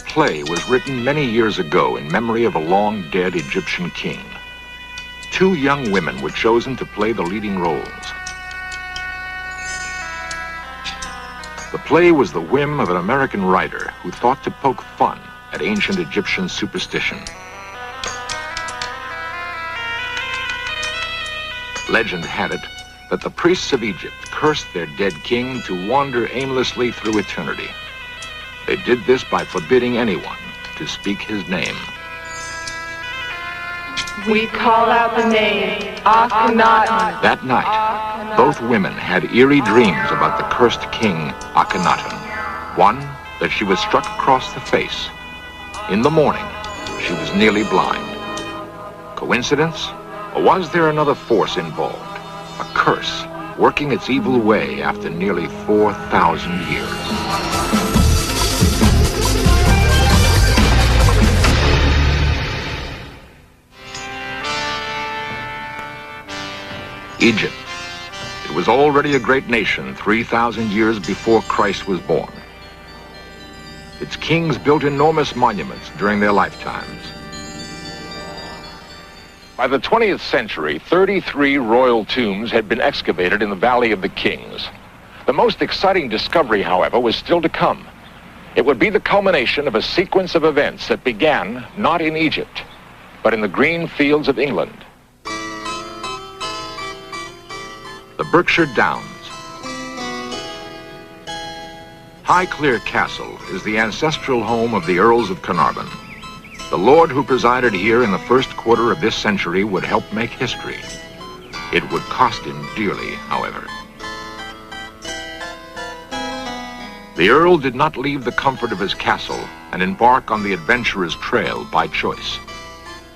play was written many years ago in memory of a long-dead Egyptian king. Two young women were chosen to play the leading roles. The play was the whim of an American writer who thought to poke fun at ancient Egyptian superstition. Legend had it that the priests of Egypt cursed their dead king to wander aimlessly through eternity. They did this by forbidding anyone to speak his name. We call out the name, Akhenaten. That night, both women had eerie dreams about the cursed king, Akhenaten. One, that she was struck across the face. In the morning, she was nearly blind. Coincidence? Or was there another force involved? A curse, working its evil way after nearly 4,000 years. Egypt. It was already a great nation 3,000 years before Christ was born. Its kings built enormous monuments during their lifetimes. By the 20th century, 33 royal tombs had been excavated in the Valley of the Kings. The most exciting discovery, however, was still to come. It would be the culmination of a sequence of events that began not in Egypt, but in the green fields of England. The Berkshire Downs. Highclere Castle is the ancestral home of the Earls of Carnarvon. The lord who presided here in the first quarter of this century would help make history. It would cost him dearly, however. The Earl did not leave the comfort of his castle and embark on the adventurer's trail by choice.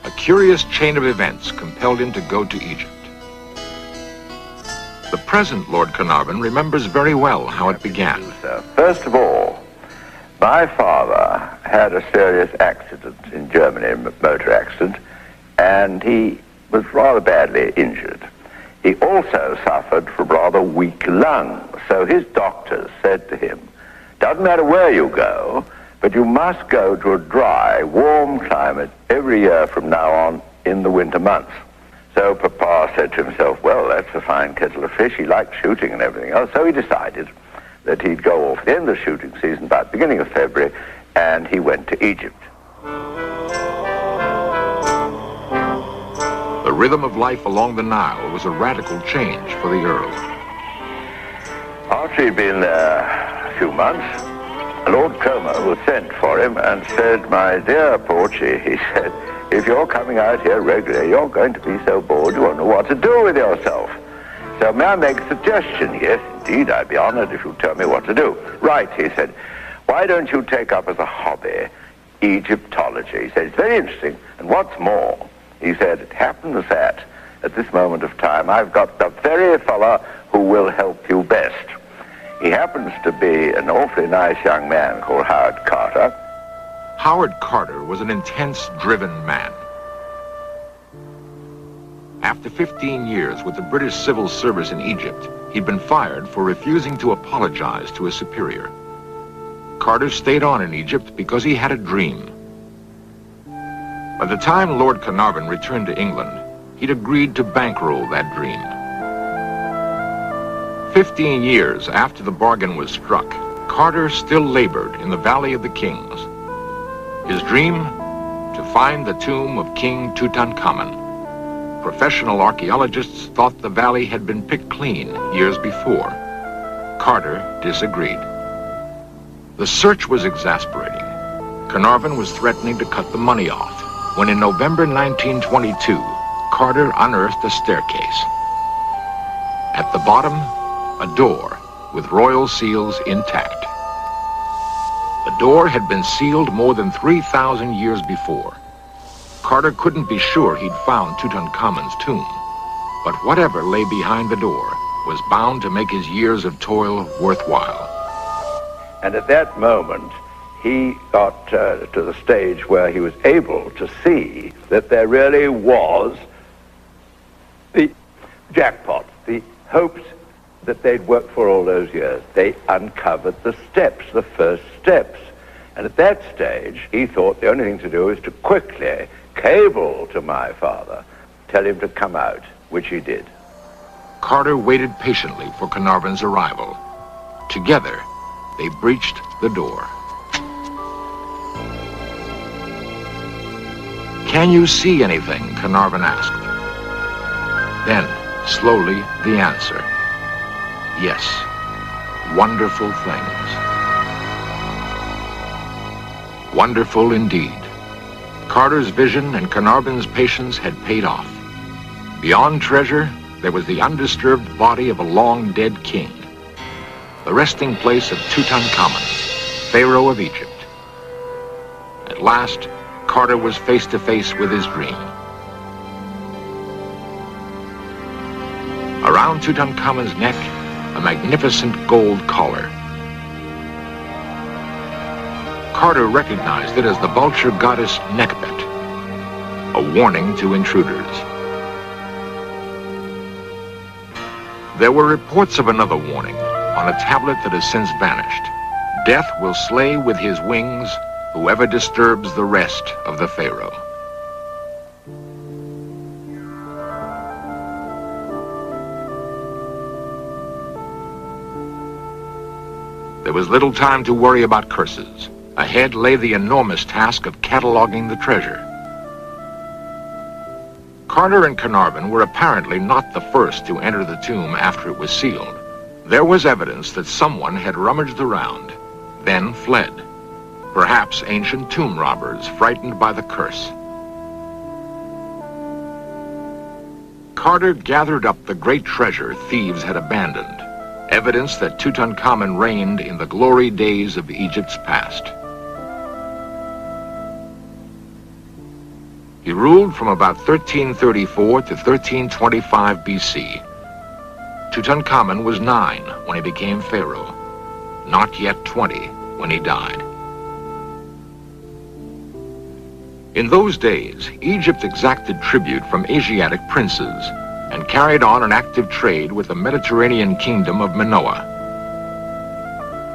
A curious chain of events compelled him to go to Egypt. The present Lord Carnarvon remembers very well how it began. First of all, my father had a serious accident in Germany, a motor accident, and he was rather badly injured. He also suffered from rather weak lungs, so his doctors said to him, doesn't matter where you go, but you must go to a dry, warm climate every year from now on in the winter months. So Papa said to himself, well, that's a fine kettle of fish. He liked shooting and everything else, so he decided that he'd go off at the end of the shooting season, about the beginning of February, and he went to Egypt. The rhythm of life along the Nile was a radical change for the Earl. After he'd been there a few months, Lord Como was sent for him and said, my dear Porchy, he said, if you're coming out here regularly, you're going to be so bored you won't know what to do with yourself. So may I make a suggestion? Yes, indeed, I'd be honored if you'd tell me what to do. Right, he said, why don't you take up as a hobby Egyptology? He said, it's very interesting, and what's more, he said, it happens that at this moment of time I've got the very fella who will help you best. He happens to be an awfully nice young man called Howard Carter. Howard Carter was an intense, driven man. After 15 years with the British Civil Service in Egypt, he'd been fired for refusing to apologize to his superior. Carter stayed on in Egypt because he had a dream. By the time Lord Carnarvon returned to England, he'd agreed to bankroll that dream. 15 years after the bargain was struck, Carter still labored in the Valley of the Kings. His dream? To find the tomb of King Tutankhamun. Professional archaeologists thought the valley had been picked clean years before. Carter disagreed. The search was exasperating. Carnarvon was threatening to cut the money off, when in November 1922, Carter unearthed a staircase. At the bottom, a door with royal seals intact. The door had been sealed more than 3,000 years before. Carter couldn't be sure he'd found Tutankhamun's tomb, but whatever lay behind the door was bound to make his years of toil worthwhile. And at that moment, he got to the stage where he was able to see that there really was the jackpot, the hopes that they'd worked for all those years. They uncovered the steps, the first steps. And at that stage, he thought the only thing to do is to quickly cable to my father, tell him to come out, which he did. Carter waited patiently for Carnarvon's arrival. Together, they breached the door. "Can you see anything?" Carnarvon asked. Then, slowly, the answer. Yes, wonderful things. Wonderful indeed. Carter's vision and Carnarvon's patience had paid off. Beyond treasure, there was the undisturbed body of a long-dead king, the resting place of Tutankhamun, Pharaoh of Egypt. At last, Carter was face to face with his dream. Around Tutankhamun's neck, a magnificent gold collar. Carter recognized it as the vulture goddess Nekhbet, a warning to intruders. There were reports of another warning on a tablet that has since vanished. Death will slay with his wings whoever disturbs the rest of the Pharaoh. There was little time to worry about curses. Ahead lay the enormous task of cataloging the treasure. Carter and Carnarvon were apparently not the first to enter the tomb after it was sealed. There was evidence that someone had rummaged around, then fled. Perhaps ancient tomb robbers frightened by the curse. Carter gathered up the great treasure thieves had abandoned, evidence that Tutankhamun reigned in the glory days of Egypt's past. He ruled from about 1334 to 1325 BC. Tutankhamun was 9 when he became pharaoh, not yet 20 when he died. In those days, Egypt exacted tribute from Asiatic princes and carried on an active trade with the Mediterranean kingdom of Minoa.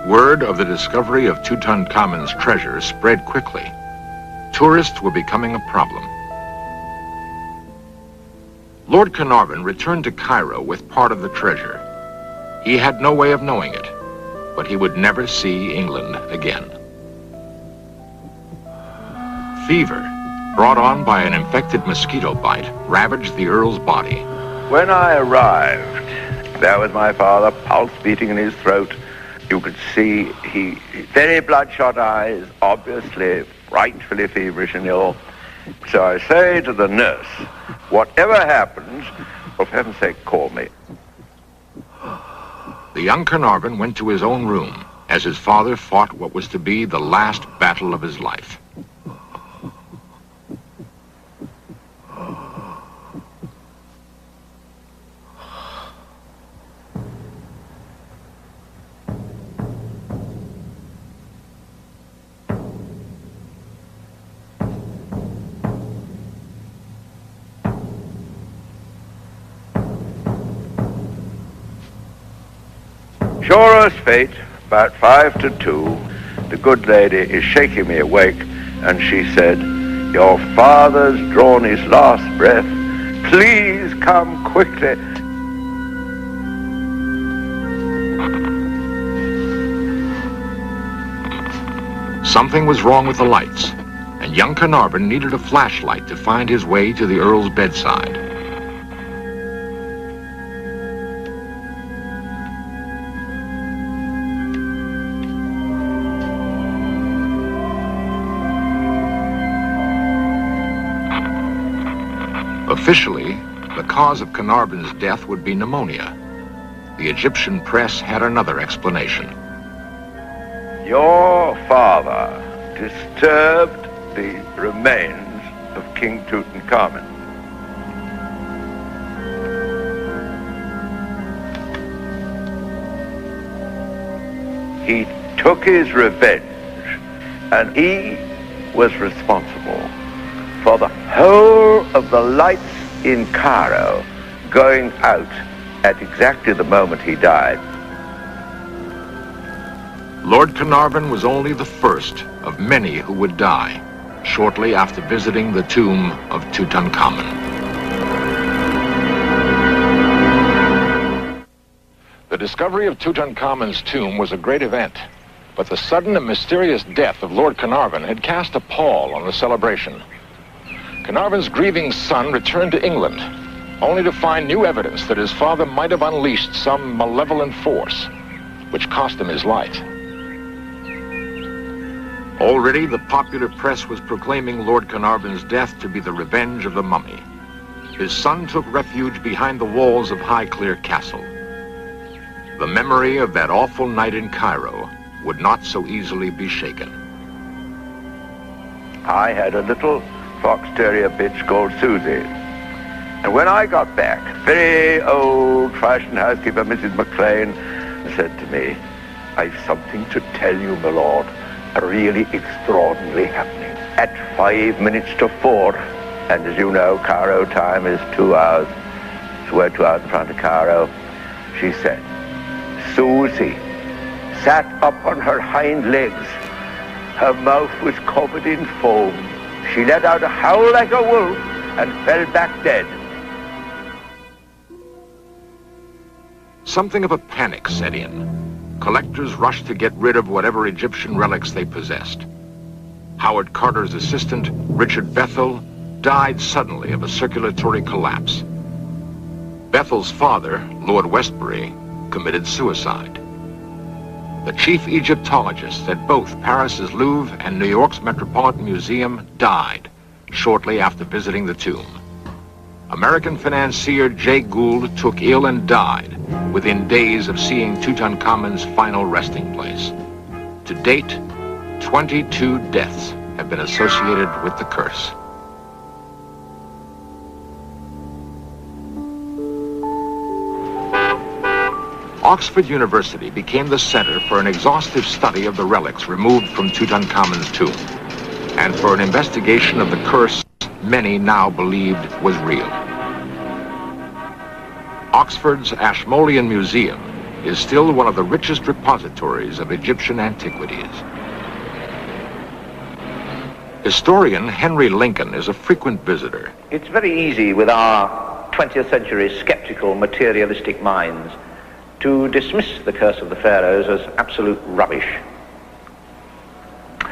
Word of the discovery of Tutankhamun's treasure spread quickly. Tourists were becoming a problem. Lord Carnarvon returned to Cairo with part of the treasure. He had no way of knowing it, but he would never see England again. Fever, brought on by an infected mosquito bite, ravaged the Earl's body. When I arrived, there was my father, pulse beating in his throat. You could see he very bloodshot eyes, obviously frightfully feverish and ill. So I say to the nurse, whatever happens, for heaven's sake, call me. The young Carnarvon went to his own room as his father fought what was to be the last battle of his life. Sure as fate, about 1 to 2, the good lady is shaking me awake, and she said, "Your father's drawn his last breath. Please come quickly." Something was wrong with the lights, and young Carnarvon needed a flashlight to find his way to the Earl's bedside. Officially, the cause of Carnarvon's death would be pneumonia. The Egyptian press had another explanation. Your father disturbed the remains of King Tutankhamun. He took his revenge, and he was responsible for the whole of the lights in Cairo going out at exactly the moment he died. Lord Carnarvon was only the first of many who would die shortly after visiting the tomb of Tutankhamun. The discovery of Tutankhamun's tomb was a great event, but the sudden and mysterious death of Lord Carnarvon had cast a pall on the celebration. Carnarvon's grieving son returned to England, only to find new evidence that his father might have unleashed some malevolent force, which cost him his life. Already, the popular press was proclaiming Lord Carnarvon's death to be the revenge of the mummy. His son took refuge behind the walls of Highclere Castle. The memory of that awful night in Cairo would not so easily be shaken. I had a little fox terrier bitch called Susie. And when I got back, very old-fashioned housekeeper, Mrs. McLean, said to me, "I've something to tell you, my lord, a really extraordinary happening." At 5 minutes to 4, and as you know, Cairo time is 2 hours, so we're 2 hours in front of Cairo, she said, Susie sat up on her hind legs. Her mouth was covered in foam. She let out a howl like a wolf and fell back dead. Something of a panic set in. Collectors rushed to get rid of whatever Egyptian relics they possessed. Howard Carter's assistant, Richard Bethel, died suddenly of a circulatory collapse. Bethel's father, Lord Westbury, committed suicide. The chief Egyptologist at both Paris's Louvre and New York's Metropolitan Museum died shortly after visiting the tomb. American financier Jay Gould took ill and died within days of seeing Tutankhamun's final resting place. To date, 22 deaths have been associated with the curse. Oxford University became the center for an exhaustive study of the relics removed from Tutankhamun's tomb, and for an investigation of the curse many now believed was real. Oxford's Ashmolean Museum is still one of the richest repositories of Egyptian antiquities. Historian Henry Lincoln is a frequent visitor. It's very easy with our 20th century skeptical, materialistic minds to dismiss the curse of the Pharaohs as absolute rubbish.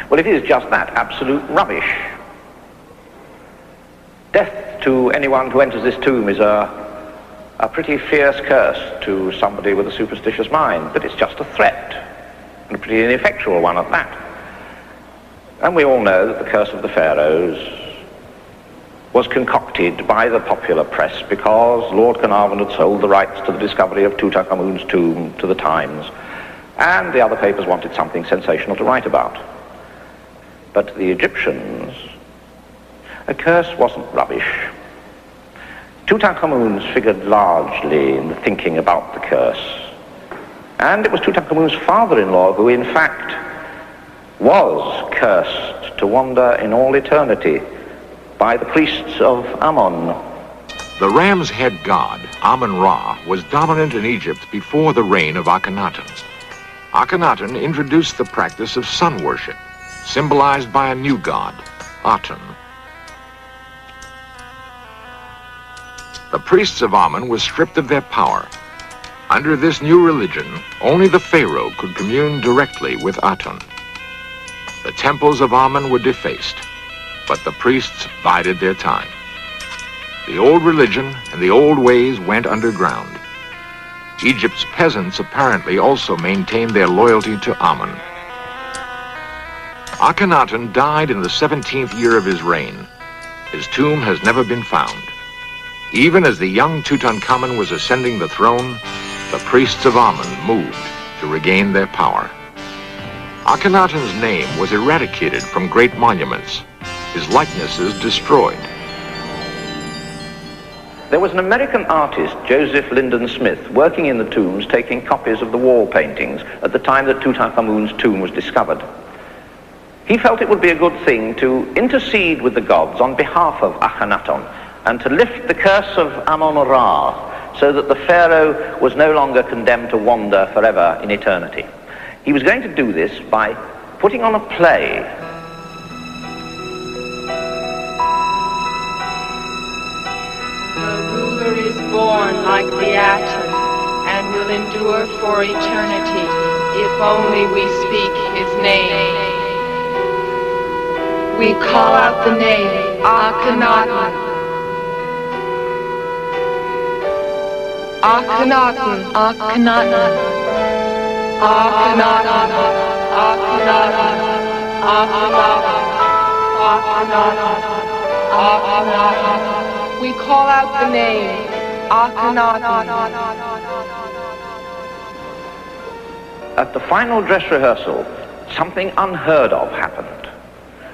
Well, it is just that, absolute rubbish. Death to anyone who enters this tomb is a pretty fierce curse to somebody with a superstitious mind, but it's just a threat, and a pretty ineffectual one at that. And we all know that the curse of the Pharaohs was concocted by the popular press because Lord Carnarvon had sold the rights to the discovery of Tutankhamun's tomb to the Times, and the other papers wanted something sensational to write about. But the Egyptians, a curse wasn't rubbish. Tutankhamun's figured largely in the thinking about the curse, and it was Tutankhamun's father-in-law who in fact was cursed to wander in all eternity by the priests of Ammon. The ram's head god, Amun-Ra, was dominant in Egypt before the reign of Akhenaten. Akhenaten introduced the practice of sun worship, symbolized by a new god, Aten. The priests of Amun were stripped of their power. Under this new religion, only the pharaoh could commune directly with Aten. The temples of Amun were defaced, but the priests bided their time. The old religion and the old ways went underground. Egypt's peasants apparently also maintained their loyalty to Amun. Akhenaten died in the 17th year of his reign. His tomb has never been found. Even as the young Tutankhamun was ascending the throne, the priests of Amun moved to regain their power. Akhenaten's name was eradicated from great monuments, his likenesses destroyed. There was an American artist, Joseph Lyndon Smith, working in the tombs taking copies of the wall paintings at the time that Tutankhamun's tomb was discovered. He felt it would be a good thing to intercede with the gods on behalf of Akhenaten and to lift the curse of Amun-Ra so that the pharaoh was no longer condemned to wander forever in eternity. He was going to do this by putting on a play. The ruler is born like the atom and will endure for eternity if only we speak his name. We call out the name Akhenaten. Akhenaten, Akhenaten, Akhenaten, Akhenaten, Akhenaten, Akhenaten, Akhenaten. We call out the name Akhenaten. At the final dress rehearsal, something unheard of happened.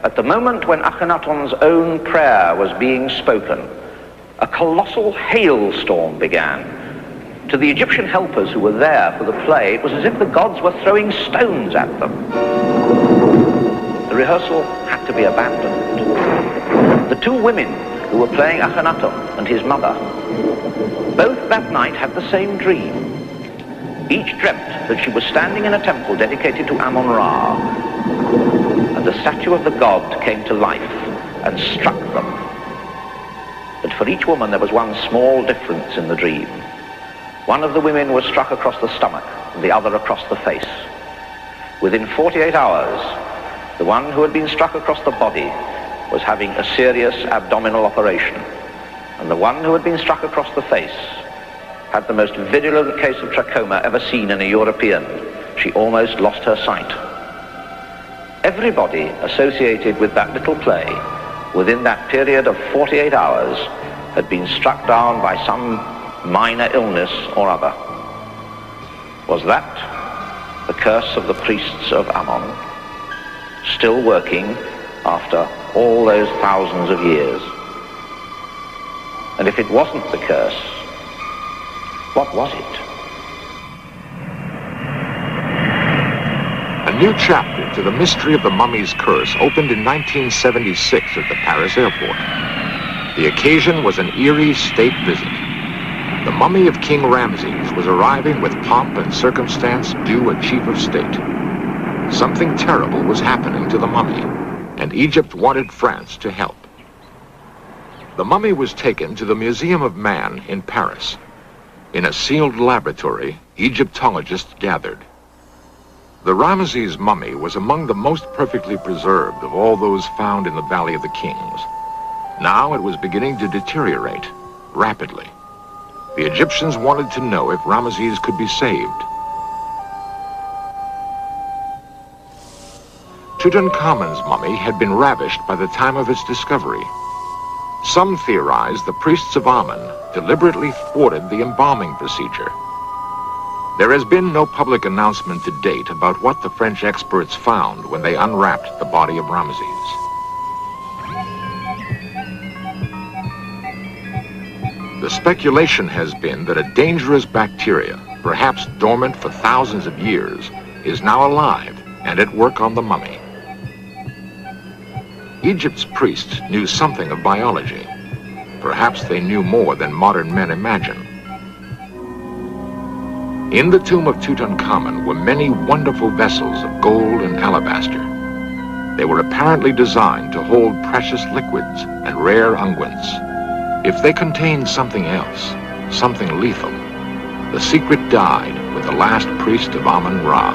At the moment when Akhenaton's own prayer was being spoken, a colossal hailstorm began. To the Egyptian helpers who were there for the play, it was as if the gods were throwing stones at them. The rehearsal had to be abandoned. The two women who were playing Akhenaton and his mother, both that night had the same dream. Each dreamt that she was standing in a temple dedicated to Amun-Ra, and the statue of the god came to life and struck them. But for each woman there was one small difference in the dream. One of the women was struck across the stomach, and the other across the face. Within 48 hours, the one who had been struck across the body was having a serious abdominal operation, and the one who had been struck across the face had the most virulent case of trachoma ever seen in a European. She almost lost her sight. Everybody associated with that little play, within that period of 48 hours, had been struck down by some minor illness or other. Was that the curse of the priests of Ammon, still working after all those thousands of years? And if it wasn't the curse, what was it? A new chapter to the mystery of the mummy's curse opened in 1976 at the Paris airport. The occasion was an eerie state visit. The mummy of King Ramses was arriving with pomp and circumstance due a chief of state. Something terrible was happening to the mummy, and Egypt wanted France to help. The mummy was taken to the Museum of Man in Paris. In a sealed laboratory, Egyptologists gathered. The Ramses mummy was among the most perfectly preserved of all those found in the Valley of the Kings. Now it was beginning to deteriorate rapidly. The Egyptians wanted to know if Ramses could be saved. Tutankhamun's mummy had been ravished by the time of its discovery. Some theorized the priests of Amun deliberately thwarted the embalming procedure. There has been no public announcement to date about what the French experts found when they unwrapped the body of Ramses. The speculation has been that a dangerous bacteria, perhaps dormant for thousands of years, is now alive and at work on the mummy. Egypt's priests knew something of biology. Perhaps they knew more than modern men imagine. In the tomb of Tutankhamun were many wonderful vessels of gold and alabaster. They were apparently designed to hold precious liquids and rare unguents. If they contained something else, something lethal, the secret died with the last priest of Amun-Ra.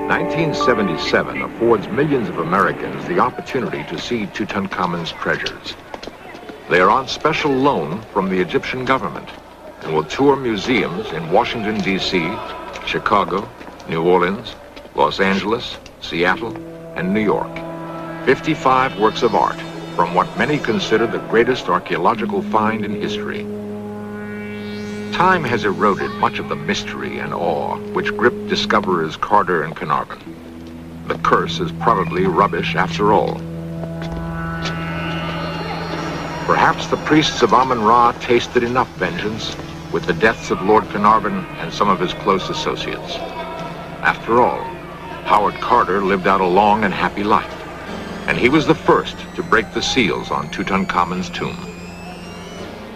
1977 affords millions of Americans the opportunity to see Tutankhamun's treasures. They are on special loan from the Egyptian government and will tour museums in Washington, D.C., Chicago, New Orleans, Los Angeles, Seattle, and New York. 55 works of art from what many consider the greatest archaeological find in history. Time has eroded much of the mystery and awe which gripped discoverers Carter and Carnarvon. The curse is probably rubbish after all. Perhaps the priests of Amun-Ra tasted enough vengeance with the deaths of Lord Carnarvon and some of his close associates. After all, Howard Carter lived out a long and happy life, and he was the first to break the seals on Tutankhamun's tomb.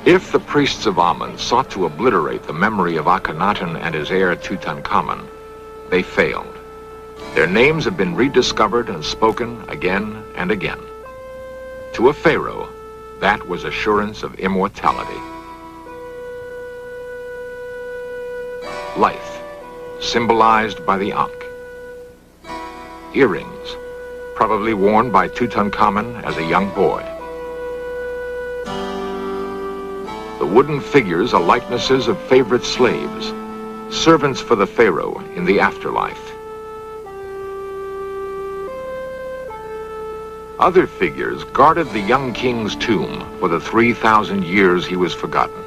If the priests of Amun sought to obliterate the memory of Akhenaten and his heir Tutankhamun, they failed. Their names have been rediscovered and spoken again and again. To a pharaoh, that was assurance of immortality. Life, symbolized by the Ankh. Earrings, probably worn by Tutankhamun as a young boy. The wooden figures are likenesses of favorite slaves, servants for the pharaoh in the afterlife. Other figures guarded the young king's tomb for the 3,000 years he was forgotten.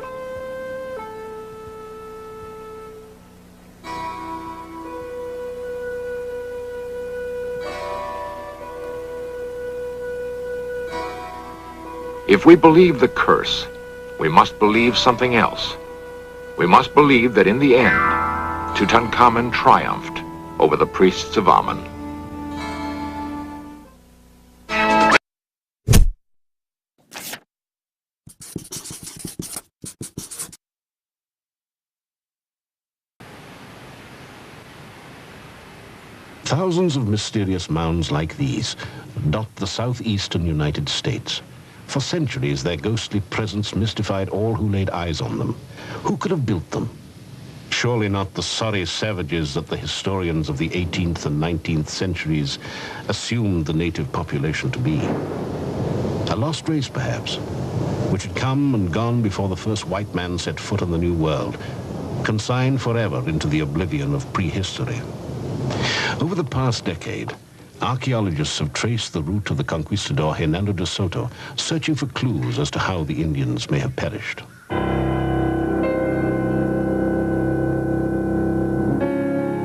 If we believe the curse, we must believe something else. We must believe that in the end, Tutankhamun triumphed over the priests of Amun. Thousands of mysterious mounds like these dot the southeastern United States. For centuries, their ghostly presence mystified all who laid eyes on them. Who could have built them? Surely not the sorry savages that the historians of the 18th and 19th centuries assumed the native population to be. A lost race, perhaps, which had come and gone before the first white man set foot on the New World, consigned forever into the oblivion of prehistory. Over the past decade, archaeologists have traced the route of the conquistador Hernando de Soto, searching for clues as to how the Indians may have perished.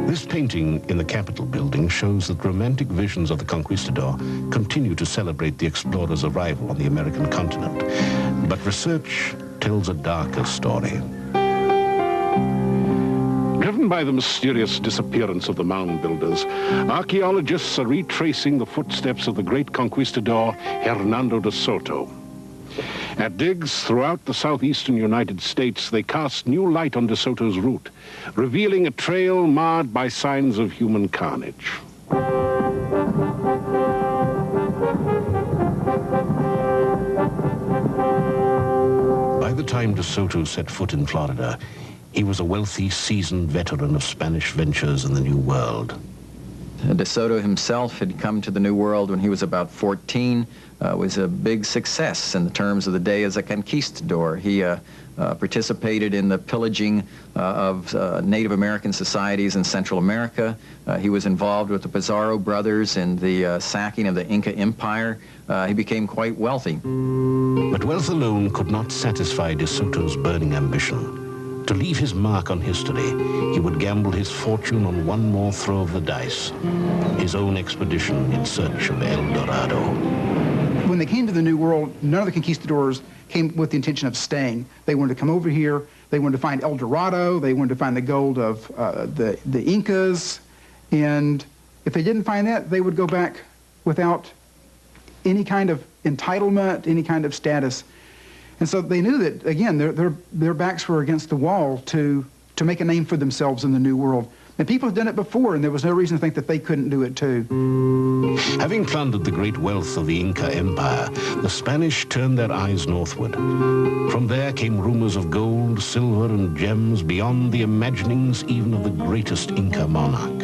This painting in the Capitol building shows that romantic visions of the conquistador continue to celebrate the explorer's arrival on the American continent. But research tells a darker story. Driven by the mysterious disappearance of the mound builders, archaeologists are retracing the footsteps of the great conquistador Hernando de Soto. At digs throughout the southeastern United States, they cast new light on de Soto's route, revealing a trail marred by signs of human carnage. By the time de Soto set foot in Florida, he was a wealthy, seasoned veteran of Spanish ventures in the New World. De Soto himself had come to the New World when he was about 14, was a big success in the terms of the day as a conquistador. He participated in the pillaging of Native American societies in Central America. He was involved with the Pizarro brothers in the sacking of the Inca Empire. He became quite wealthy. But wealth alone could not satisfy de Soto's burning ambition. To leave his mark on history, he would gamble his fortune on one more throw of the dice, his own expedition in search of El Dorado. When they came to the New World, none of the conquistadors came with the intention of staying. They wanted to come over here, they wanted to find El Dorado, they wanted to find the gold of the Incas, and if they didn't find that, they would go back without any kind of entitlement, any kind of status. And so they knew that, again, their backs were against the wall to make a name for themselves in the New World. And people had done it before, and there was no reason to think that they couldn't do it too. Having plundered the great wealth of the Inca Empire, the Spanish turned their eyes northward. From there came rumors of gold, silver, and gems beyond the imaginings even of the greatest Inca monarch.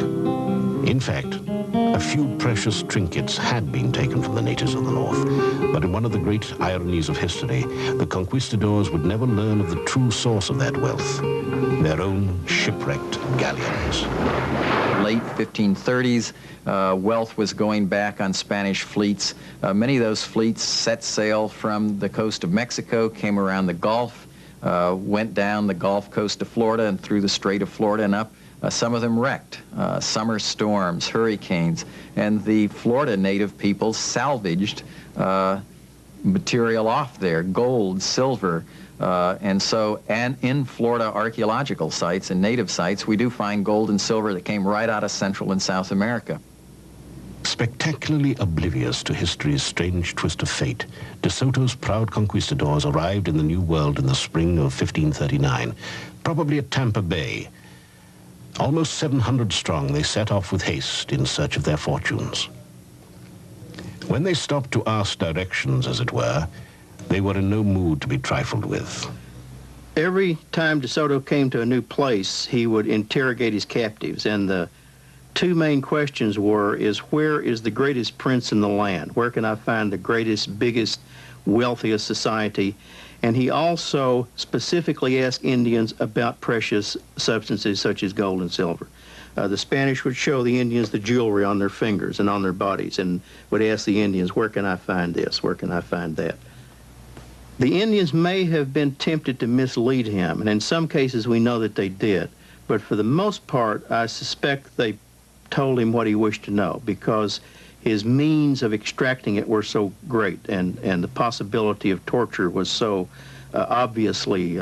In fact, a few precious trinkets had been taken from the natives of the north, but in one of the great ironies of history, the conquistadors would never learn of the true source of that wealth, their own shipwrecked galleons. Late 1530s, wealth was going back on Spanish fleets. Many of those fleets set sail from the coast of Mexico, came around the Gulf, went down the Gulf Coast of Florida and through the Strait of Florida and up. Some of them wrecked, summer storms, hurricanes, and the Florida native people salvaged material off there, gold, silver, and in Florida archaeological sites and native sites, we do find gold and silver that came right out of Central and South America. Spectacularly oblivious to history's strange twist of fate, De Soto's proud conquistadors arrived in the New World in the spring of 1539, probably at Tampa Bay. Almost 700 strong, they set off with haste in search of their fortunes. When they stopped to ask directions, as it were, they were in no mood to be trifled with. Every time De Soto came to a new place, he would interrogate his captives, and the two main questions were, where is the greatest prince in the land? Where can I find the greatest, biggest, wealthiest society? And he also specifically asked Indians about precious substances such as gold and silver. The Spanish would show the Indians the jewelry on their fingers and on their bodies and would ask the Indians, where can I find this? Where can I find that? The Indians may have been tempted to mislead him, and in some cases we know that they did. But for the most part, I suspect they told him what he wished to know, because his means of extracting it were so great, and the possibility of torture was so obviously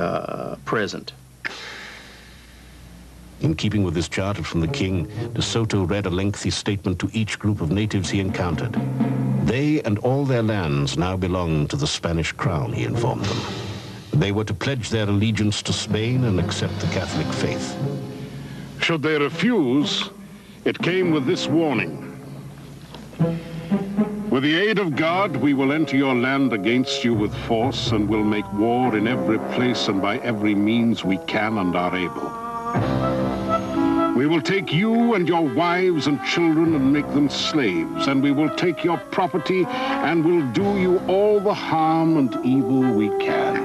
present. In keeping with this charter from the king, De Soto read a lengthy statement to each group of natives he encountered. They and all their lands now belonged to the Spanish crown, he informed them. They were to pledge their allegiance to Spain and accept the Catholic faith. Should they refuse, it came with this warning. With the aid of God, we will enter your land against you with force and will make war in every place and by every means we can and are able. We will take you and your wives and children and make them slaves, and we will take your property and will do you all the harm and evil we can.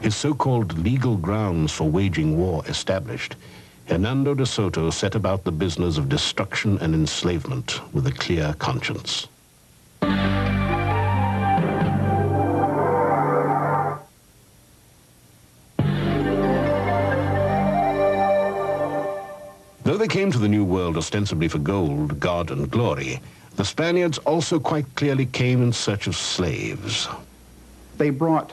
His so-called legal grounds for waging war established, Hernando de Soto set about the business of destruction and enslavement with a clear conscience. Though they came to the New World ostensibly for gold, God, and glory, the Spaniards also quite clearly came in search of slaves. They brought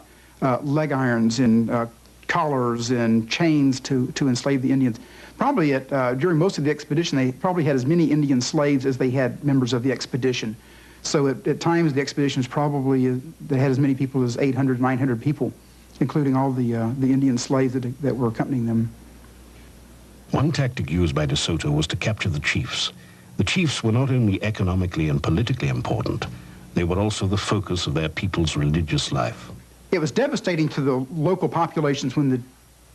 leg irons and collars and chains to enslave the Indians. Probably during most of the expedition, they probably had as many Indian slaves as they had members of the expedition. So at times, the expeditions probably they had as many people as 800, 900 people, including all the Indian slaves that were accompanying them. One tactic used by De Soto was to capture the chiefs. The chiefs were not only economically and politically important, they were also the focus of their people's religious life. It was devastating to the local populations when the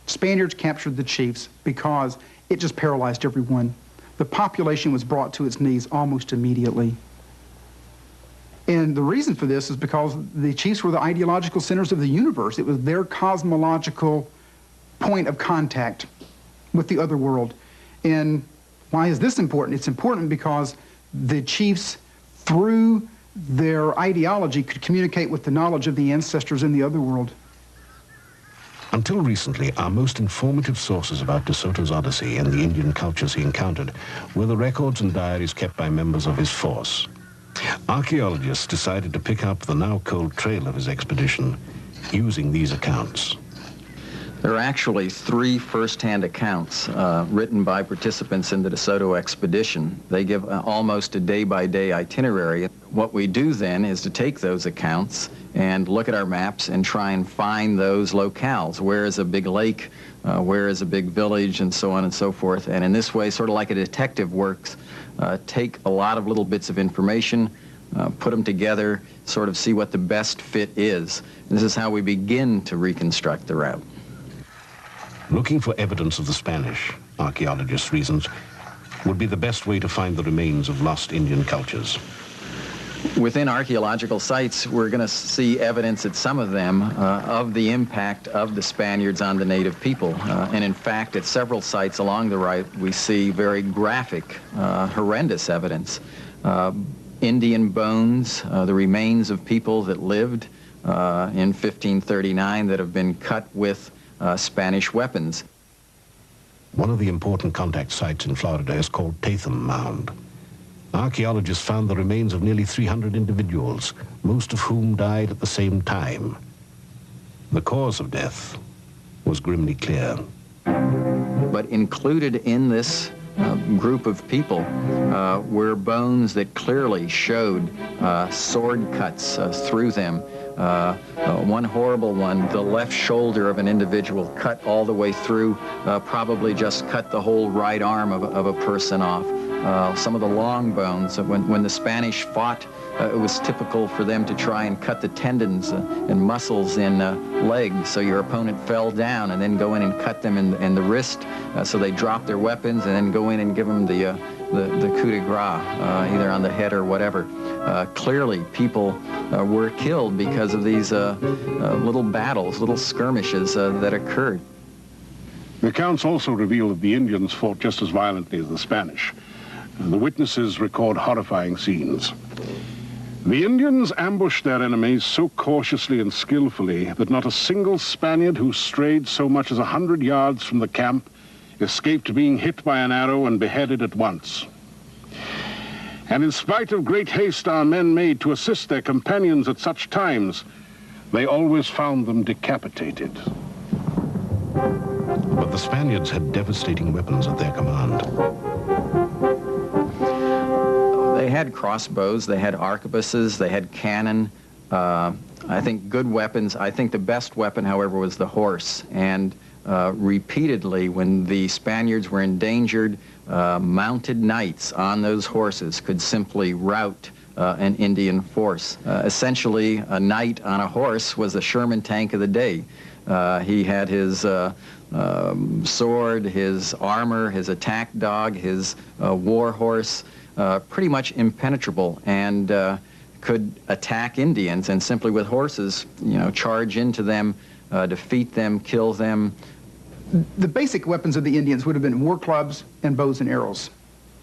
Spaniards captured the chiefs, because it just paralyzed everyone. The population was brought to its knees almost immediately. And the reason for this is because the chiefs were the ideological centers of the universe. It was their cosmological point of contact with the other world. And why is this important? It's important because the chiefs, through their ideology, could communicate with the knowledge of the ancestors in the other world. Until recently, our most informative sources about De Soto's Odyssey and the Indian cultures he encountered were the records and diaries kept by members of his force. Archaeologists decided to pick up the now cold trail of his expedition using these accounts. There are actually 3 first-hand accounts written by participants in the De Soto expedition. They give almost a day-by-day itinerary. What we do then is to take those accounts and look at our maps and try and find those locales. Where is a big lake? Where is a big village? And so on and so forth. And in this way, sort of like a detective works, take a lot of little bits of information, put them together, sort of see what the best fit is. And this is how we begin to reconstruct the route. Looking for evidence of the Spanish, archaeologists reasoned, would be the best way to find the remains of lost Indian cultures. Within archaeological sites, we're going to see evidence at some of them of the impact of the Spaniards on the native people. And in fact, at several sites along the route, we see very graphic, horrendous evidence. Indian bones, the remains of people that lived in 1539 that have been cut with Spanish weapons. One of the important contact sites in Florida is called Tatham Mound. Archaeologists found the remains of nearly 300 individuals, most of whom died at the same time. The cause of death was grimly clear. But included in this group of people were bones that clearly showed sword cuts through them. One horrible one, the left shoulder of an individual cut all the way through, probably just cut the whole right arm of a person off. Some of the long bones, when the Spanish fought, it was typical for them to try and cut the tendons and muscles in legs, so your opponent fell down, and then go in and cut them in the wrist, so they drop their weapons and then go in and give them the coup de grace, either on the head or whatever. Clearly, people were killed because of these little battles, little skirmishes that occurred. The accounts also reveal that the Indians fought just as violently as the Spanish. The witnesses record horrifying scenes. The Indians ambushed their enemies so cautiously and skillfully that not a single Spaniard who strayed so much as 100 yards from the camp escaped being hit by an arrow and beheaded at once. And in spite of great haste our men made to assist their companions at such times, they always found them decapitated. But the Spaniards had devastating weapons at their command. They had crossbows, they had arquebuses, they had cannon. I think good weapons. I think the best weapon, however, was the horse. And repeatedly, when the Spaniards were endangered, mounted knights on those horses could simply rout an Indian force. Essentially, a knight on a horse was the Sherman tank of the day. He had his sword, his armor, his attack dog, his war horse, pretty much impenetrable, and could attack Indians, and simply with horses, charge into them, defeat them, kill them. The basic weapons of the Indians would have been war clubs and bows and arrows,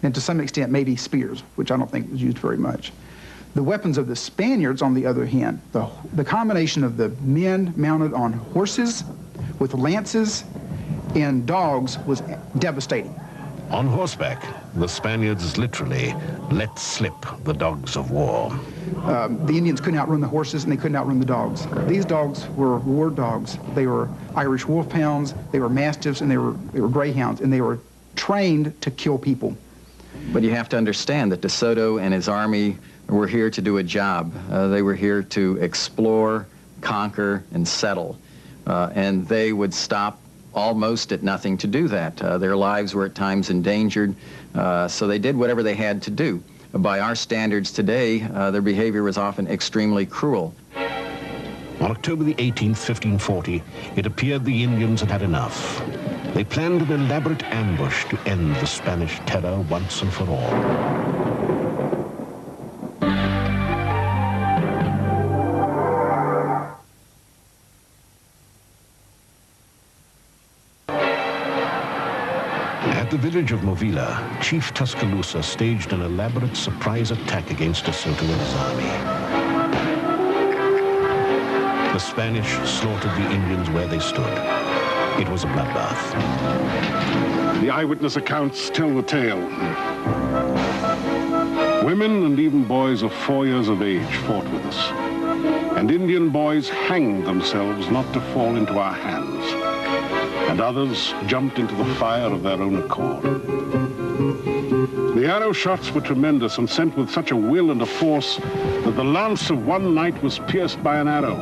and to some extent maybe spears, which I don't think was used very much. The weapons of the Spaniards, on the other hand, the combination of the men mounted on horses with lances and dogs was devastating. On horseback, the Spaniards literally let slip the dogs of war. The Indians couldn't outrun the horses, and they couldn't outrun the dogs. These dogs were war dogs. They were Irish wolfhounds, they were mastiffs, and they were greyhounds, and they were trained to kill people. But you have to understand that De Soto and his army were here to do a job. They were here to explore, conquer, and settle. And they would stop almost at nothing to do that. Their lives were at times endangered, so they did whatever they had to do. By our standards today, their behavior was often extremely cruel. On October the 18th, 1540, it appeared the Indians had had enough. They planned an elaborate ambush to end the Spanish terror once and for all. At the village of Movila, Chief Tuscaloosa staged an elaborate surprise attack against De Soto and his army. The Spanish slaughtered the Indians where they stood. It was a bloodbath. The eyewitness accounts tell the tale. Women and even boys of 4 years of age fought with us. And Indian boys hanged themselves not to fall into our hands. And others jumped into the fire of their own accord. The arrow shots were tremendous and sent with such a will and a force that the lance of one knight was pierced by an arrow.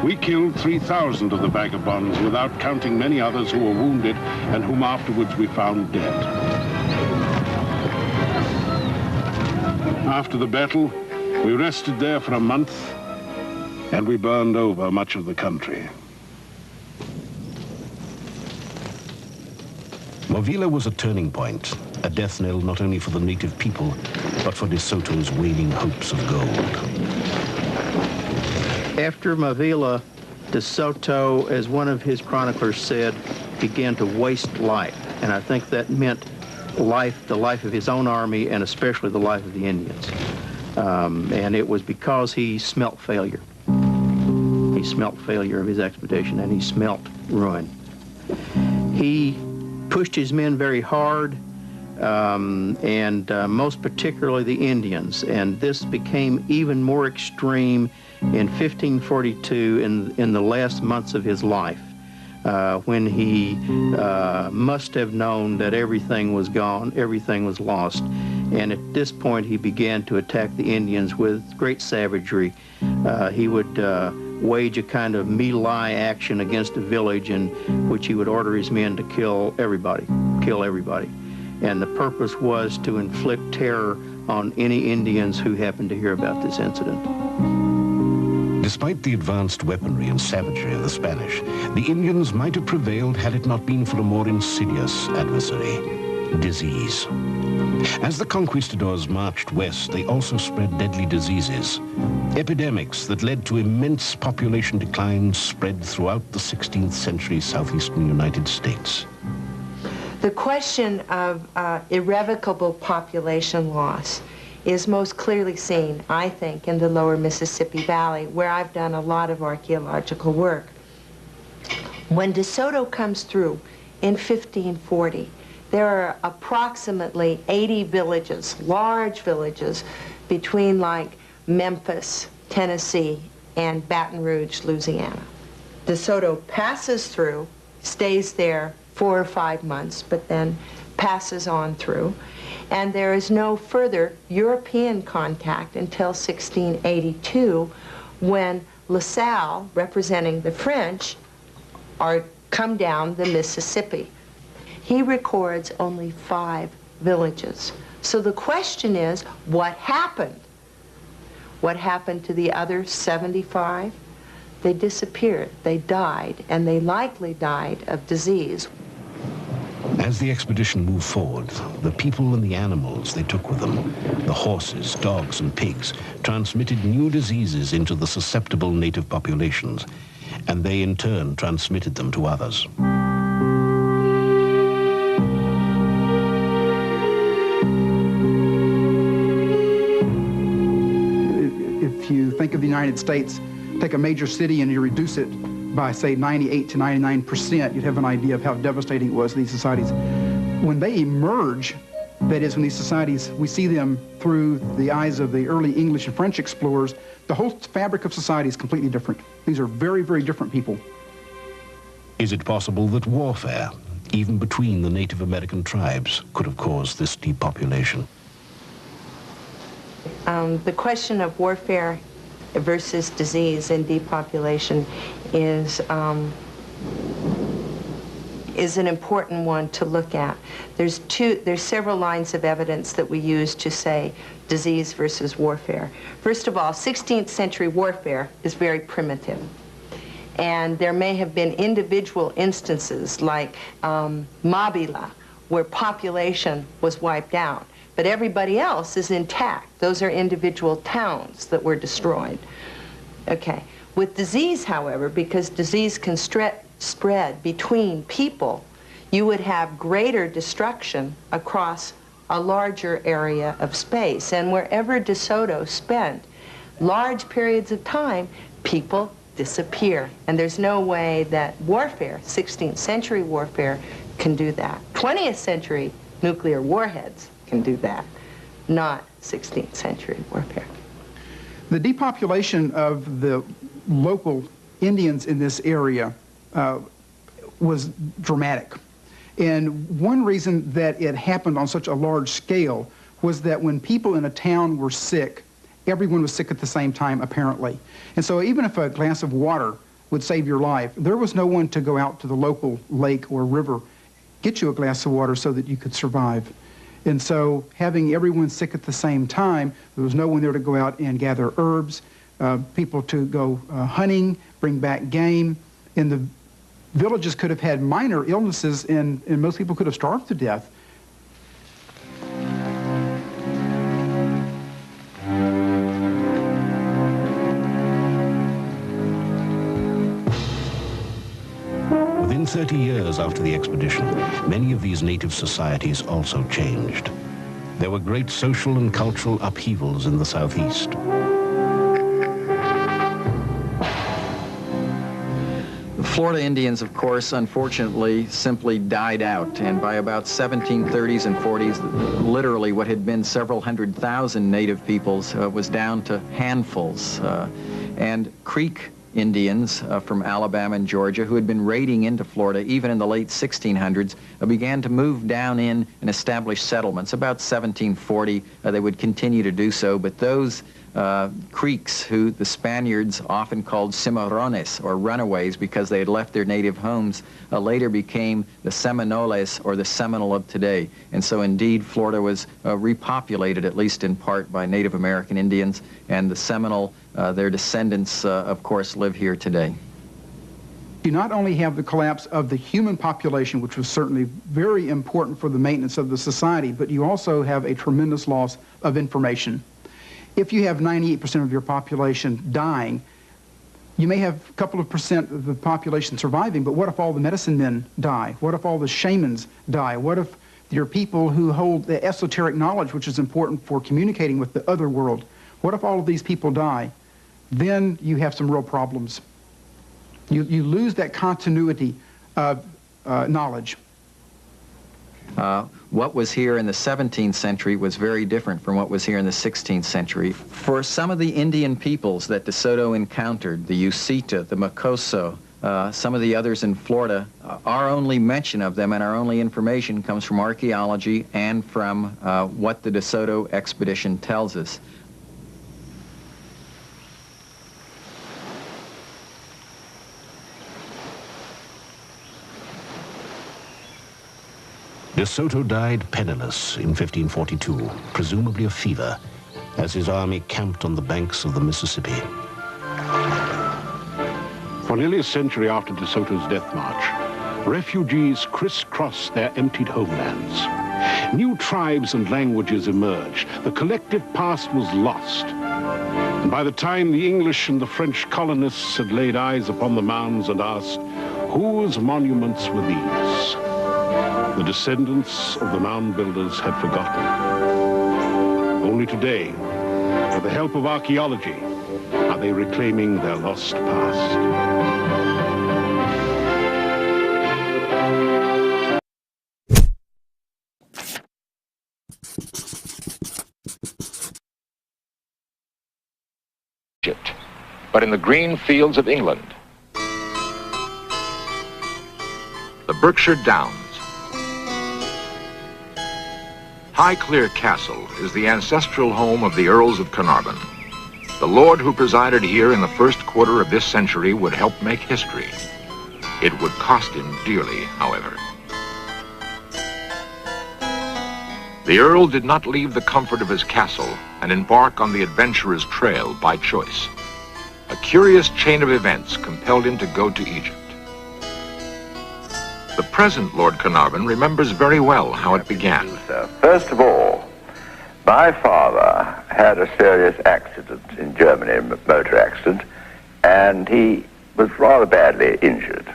We killed 3,000 of the vagabonds, without counting many others who were wounded and whom afterwards we found dead. After the battle, we rested there for a month, and we burned over much of the country. Movila was a turning point, a death knell not only for the native people, but for De Soto's waning hopes of gold. After Movila, De Soto, as one of his chroniclers said, began to waste life. And I think that meant life, the life of his own army, and especially the life of the Indians. And it was because he smelt failure. He smelt failure of his expedition, and he smelt ruin. He pushed his men very hard, and most particularly the Indians. And this became even more extreme in 1542 in the last months of his life. when he must have known that everything was gone, everything was lost. And at this point, he began to attack the Indians with great savagery. He would wage a kind of melee action against a village in which he would order his men to kill everybody. And the purpose was to inflict terror on any Indians who happened to hear about this incident. Despite the advanced weaponry and savagery of the Spanish, the Indians might have prevailed had it not been for a more insidious adversary, disease. As the conquistadors marched west, they also spread deadly diseases. Epidemics that led to immense population declines spread throughout the 16th century southeastern United States. The question of irrevocable population loss is most clearly seen, I think, in the lower Mississippi Valley, where I've done a lot of archaeological work. When De Soto comes through in 1540, there are approximately 80 villages, large villages, between like Memphis, Tennessee, and Baton Rouge, Louisiana. De Soto passes through, stays there 4 or 5 months, but then passes on through. And there is no further European contact until 1682, when La Salle, representing the French, come down the Mississippi. He records only 5 villages. So the question is, what happened? What happened to the other 75? They disappeared, they died, and they likely died of disease. As the expedition moved forward, the people and the animals they took with them, the horses, dogs, and pigs, transmitted new diseases into the susceptible native populations, and they in turn transmitted them to others. If you think of the United States, take a major city and you reduce it by, say, 98 to 99%, you'd have an idea of how devastating it was to these societies. When they emerge, that is, when these societies, we see them through the eyes of the early English and French explorers, the whole fabric of society is completely different. These are very, very different people. Is it possible that warfare, even between the Native American tribes, could have caused this depopulation? The question of warfare versus disease and depopulation is an important one to look at. There's several lines of evidence that we use to say disease versus warfare. First of all, 16th century warfare is very primitive. And there may have been individual instances like Mabila, where population was wiped out, but everybody else is intact. Those are individual towns that were destroyed. Okay. With disease, however, because disease can spread between people, you would have greater destruction across a larger area of space. And wherever De Soto spent large periods of time, people disappear. And there's no way that warfare, 16th century warfare, can do that. 20th century nuclear warheads can do that, not 16th century warfare. The depopulation of the local Indians in this area was dramatic. And one reason that it happened on such a large scale was that when people in a town were sick, everyone was sick at the same time, apparently. And so even if a glass of water would save your life, there was no one to go out to the local lake or river, get you a glass of water so that you could survive. And so having everyone sick at the same time, there was no one there to go out and gather herbs, people to go hunting, bring back game. And the villages could have had minor illnesses, and most people could have starved to death. Within 30 years after the expedition, many of these native societies also changed. There were great social and cultural upheavals in the Southeast. The Florida Indians, of course, unfortunately, simply died out. And by about 1730s and 40s, literally what had been several 100,000 native peoples was down to handfuls. And creek Indians from Alabama and Georgia who had been raiding into Florida even in the late 1600s began to move down in and establish settlements. About 1740, they would continue to do so, but those Creeks, who the Spaniards often called cimarrones, or runaways, because they had left their native homes, later became the Seminoles, or the Seminole of today. And so indeed Florida was repopulated, at least in part, by Native American Indians, and the Seminole, their descendants, of course, live here today. You not only have the collapse of the human population, which was certainly very important for the maintenance of the society, but you also have a tremendous loss of information. If you have 98% of your population dying, you may have a couple of percent of the population surviving, but what if all the medicine men die? What if all the shamans die? What if your people who hold the esoteric knowledge, which is important for communicating with the other world? What if all of these people die? Then you have some real problems. You lose that continuity of knowledge. What was here in the 17th century was very different from what was here in the 16th century. For some of the Indian peoples that DeSoto encountered, the Usita, the Mocoso, some of the others in Florida, our only mention of them and our only information comes from archaeology and from what the DeSoto expedition tells us. DeSoto died penniless in 1542, presumably of fever, as his army camped on the banks of the Mississippi. For nearly a century after DeSoto's death march, refugees crisscrossed their emptied homelands. New tribes and languages emerged. The collective past was lost. And by the time the English and the French colonists had laid eyes upon the mounds and asked, whose monuments were these? The descendants of the mound builders had forgotten. Only today, with the help of archaeology, are they reclaiming their lost past. Egypt, but in the green fields of England. The Berkshire Downs. Highclere Castle is the ancestral home of the Earls of Carnarvon. The lord who presided here in the first quarter of this century would help make history. It would cost him dearly, however. The Earl did not leave the comfort of his castle and embark on the adventurer's trail by choice. A curious chain of events compelled him to go to Egypt. The present Lord Carnarvon remembers very well how it began. First of all, my father had a serious accident in Germany, a motor accident, and he was rather badly injured.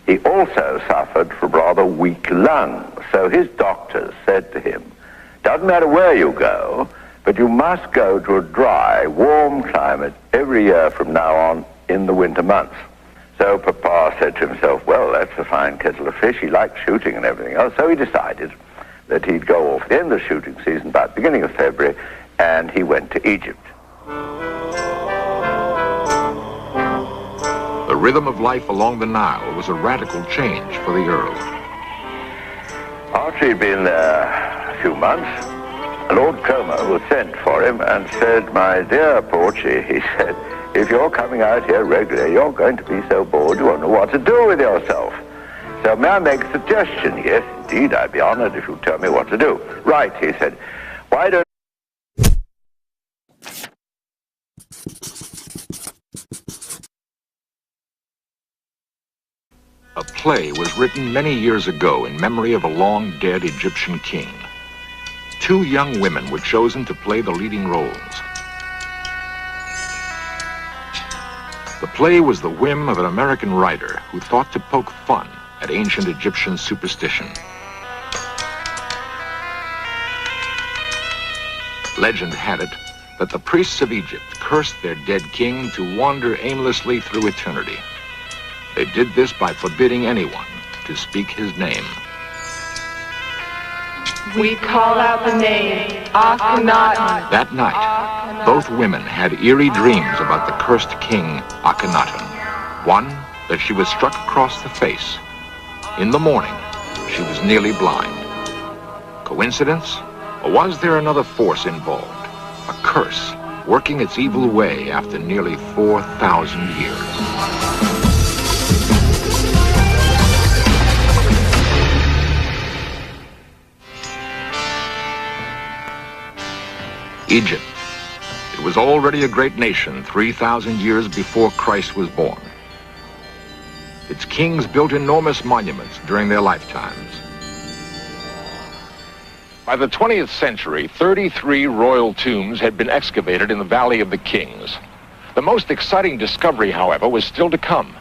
He also suffered from rather weak lungs, so his doctors said to him, doesn't matter where you go, but you must go to a dry, warm climate every year from now on in the winter months. So Papa said to himself, well, that's a fine kettle of fish. He liked shooting and everything else. So he decided that he'd go off at the end of the shooting season, about the beginning of February, and he went to Egypt. The rhythm of life along the Nile was a radical change for the Earl. After he'd been there a few months, Lord Como was sent for him and said, my dear Porchy, he said, if you're coming out here regularly, you're going to be so bored you won't know what to do with yourself. So may I make a suggestion? Yes, indeed, I'd be honored if you'd tell me what to do. Right, he said, why don't... A play was written many years ago in memory of a long-dead Egyptian king. Two young women were chosen to play the leading roles. The play was the whim of an American writer who thought to poke fun at ancient Egyptian superstition. Legend had it that the priests of Egypt cursed their dead king to wander aimlessly through eternity. They did this by forbidding anyone to speak his name. We call out the name, That night, both women had eerie dreams about the cursed king, Akhenaten. One, that she was struck across the face. In the morning, she was nearly blind. Coincidence? Or was there another force involved? A curse working its evil way after nearly 4,000 years. Egypt. It was already a great nation 3,000 years before Christ was born. Its kings built enormous monuments during their lifetimes. By the 20th century, 33 royal tombs had been excavated in the Valley of the Kings. The most exciting discovery, however, was still to come.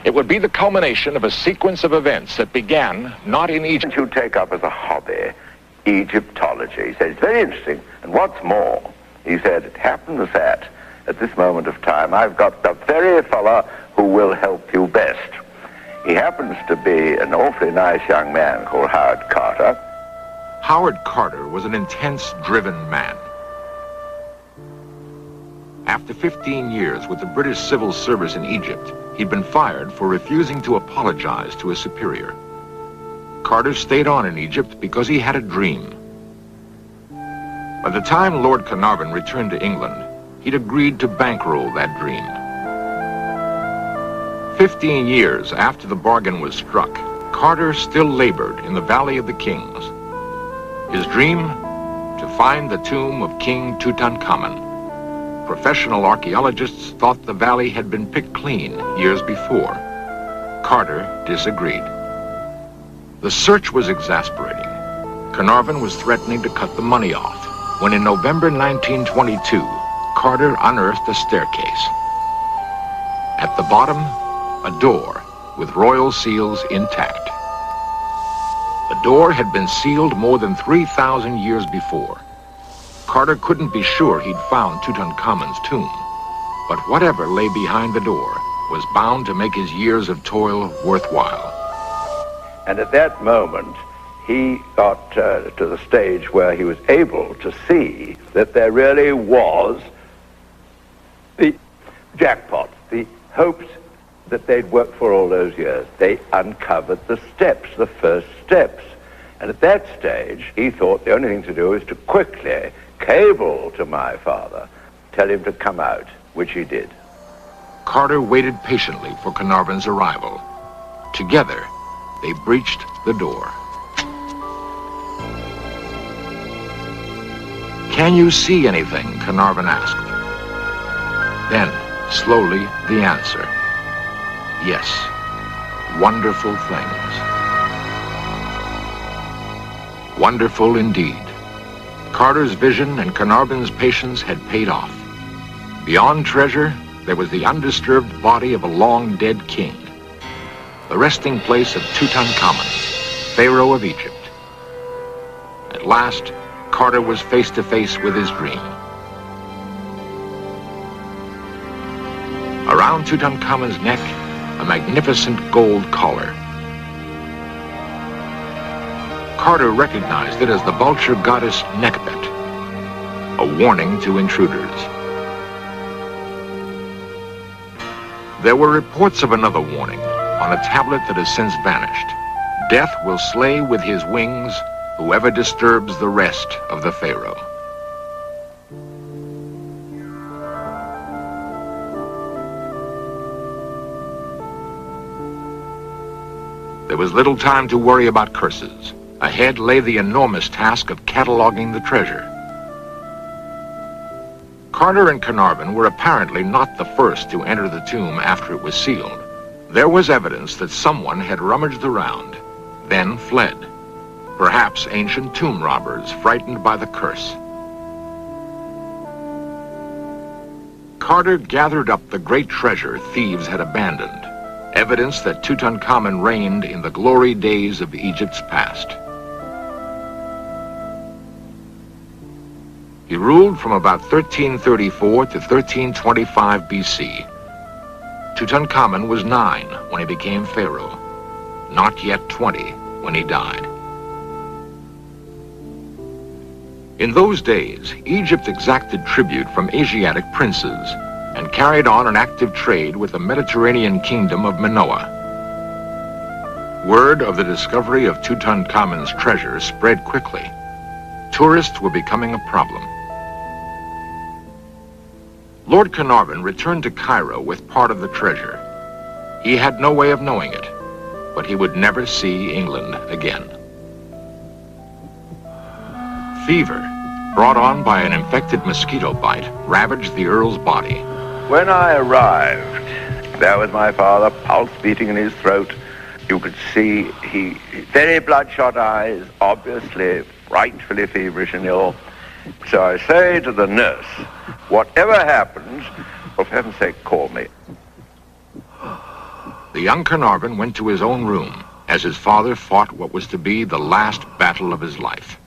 It would be the culmination of a sequence of events that began not in Egypt. You take up as a hobby Egyptology. He said, it's very interesting. And what's more, he said, it happens that at this moment of time, I've got the very fella who will help you best. He happens to be an awfully nice young man called Howard Carter. Howard Carter was an intense, driven man. After 15 years with the British Civil Service in Egypt, he'd been fired for refusing to apologize to a superior. Carter stayed on in Egypt because he had a dream. By the time Lord Carnarvon returned to England, he'd agreed to bankroll that dream. 15 years after the bargain was struck, Carter still labored in the Valley of the Kings. His dream? To find the tomb of King Tutankhamun. Professional archaeologists thought the valley had been picked clean years before. Carter disagreed. The search was exasperating. Carnarvon was threatening to cut the money off, when in November 1922, Carter unearthed a staircase. At the bottom, a door with royal seals intact. The door had been sealed more than 3,000 years before. Carter couldn't be sure he'd found Tutankhamun's tomb, but whatever lay behind the door was bound to make his years of toil worthwhile. And at that moment, he got to the stage where he was able to see that there really was the jackpot, the hopes that they'd worked for all those years. They uncovered the steps, the first steps. And at that stage, he thought the only thing to do was to quickly cable to my father, tell him to come out, which he did. Carter waited patiently for Carnarvon's arrival. Together, they breached the door. "Can you see anything?" Carnarvon asked. Then, slowly, the answer. Yes, wonderful things. Wonderful indeed. Carter's vision and Carnarvon's patience had paid off. Beyond treasure, there was the undisturbed body of a long-dead king. The resting place of Tutankhamun, Pharaoh of Egypt. At last, Carter was face to face with his dream. Around Tutankhamun's neck, a magnificent gold collar. Carter recognized it as the vulture goddess Nekhbet, a warning to intruders. There were reports of another warning on a tablet that has since vanished. Death will slay with his wings whoever disturbs the rest of the Pharaoh. There was little time to worry about curses. Ahead lay the enormous task of cataloging the treasure. Carter and Carnarvon were apparently not the first to enter the tomb after it was sealed. There was evidence that someone had rummaged around, then fled. Perhaps ancient tomb robbers frightened by the curse. Carter gathered up the great treasure thieves had abandoned, evidence that Tutankhamun reigned in the glory days of Egypt's past. He ruled from about 1334 to 1325 BC. Tutankhamun was 9 when he became pharaoh, not yet 20 when he died. In those days, Egypt exacted tribute from Asiatic princes, and carried on an active trade with the Mediterranean kingdom of Minoa. Word of the discovery of Tutankhamun's treasure spread quickly. Tourists were becoming a problem. Lord Carnarvon returned to Cairo with part of the treasure. He had no way of knowing it, but he would never see England again. Fever, brought on by an infected mosquito bite, ravaged the Earl's body. When I arrived, there was my father, pulse beating in his throat. You could see he very bloodshot eyes, obviously frightfully feverish and ill. So I say to the nurse, whatever happens, for heaven's sake, call me. The young Carnarvon went to his own room as his father fought what was to be the last battle of his life.